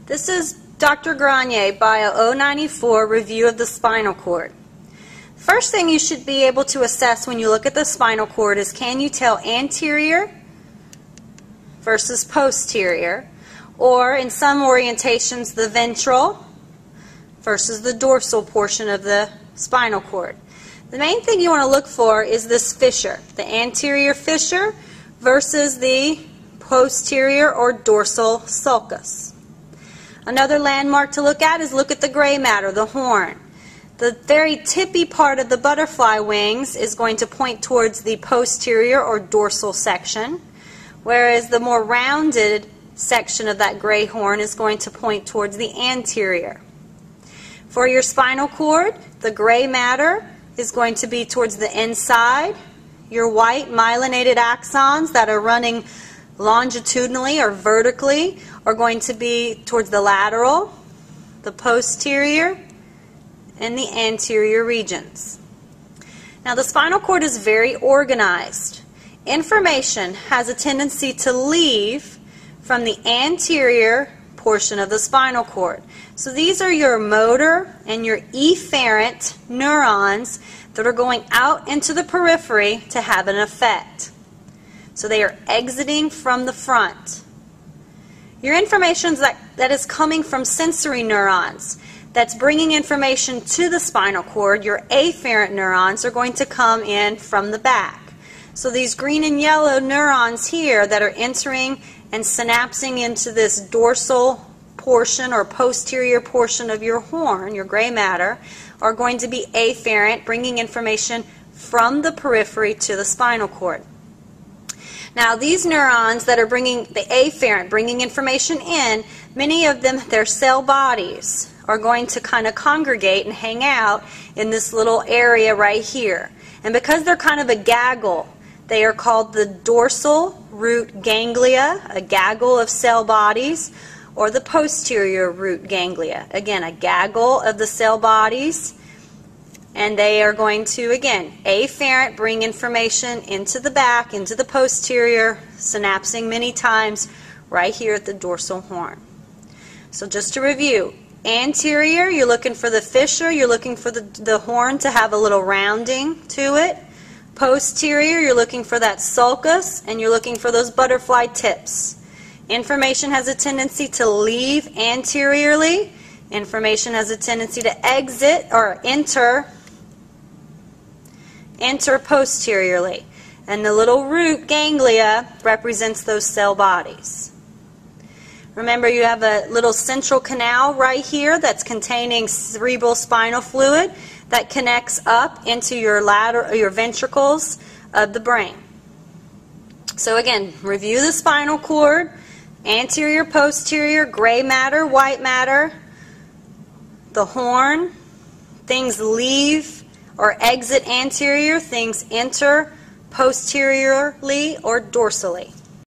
This is Dr. Grenier Bio 094 review of the spinal cord. First thing you should be able to assess when you look at the spinal cord is, can you tell anterior versus posterior, or in some orientations the ventral versus the dorsal portion of the spinal cord. The main thing you want to look for is this fissure, the anterior fissure versus the posterior or dorsal sulcus. Another landmark to look at is look at the gray matter, the horn. The very tippy part of the butterfly wings is going to point towards the posterior or dorsal section, whereas the more rounded section of that gray horn is going to point towards the anterior. For your spinal cord, the gray matter is going to be towards the inside. Your white myelinated axons that are running longitudinally or vertically are going to be towards the lateral, the posterior, and the anterior regions. Now, the spinal cord is very organized. Information has a tendency to leave from the anterior portion of the spinal cord. So these are your motor and your efferent neurons that are going out into the periphery to have an effect. So they are exiting from the front. Your information that is coming from sensory neurons, that's bringing information to the spinal cord, your afferent neurons, are going to come in from the back. So these green and yellow neurons here that are entering and synapsing into this dorsal portion or posterior portion of your horn, your gray matter, are going to be afferent, bringing information from the periphery to the spinal cord. Now, these neurons that are bringing the afferent, bringing information in, many of them, their cell bodies are going to kind of congregate and hang out in this little area right here. And because they're kind of a gaggle, they are called the dorsal root ganglia, a gaggle of cell bodies, or the posterior root ganglia. Again, a gaggle of the cell bodies. And they are going to, again, afferent, bring information into the back, into the posterior, synapsing many times right here at the dorsal horn. So just to review, anterior, you're looking for the fissure, you're looking for the horn to have a little rounding to it. Posterior, you're looking for that sulcus, and you're looking for those butterfly tips. Information has a tendency to leave anteriorly. Information has a tendency to exit or enter posteriorly. And the little root ganglia represents those cell bodies. Remember, you have a little central canal right here that's containing cerebral spinal fluid that connects up into your ventricles of the brain. So again, review the spinal cord: anterior, posterior, gray matter, white matter, the horn. Things leave or exit anterior, things enter posteriorly or dorsally.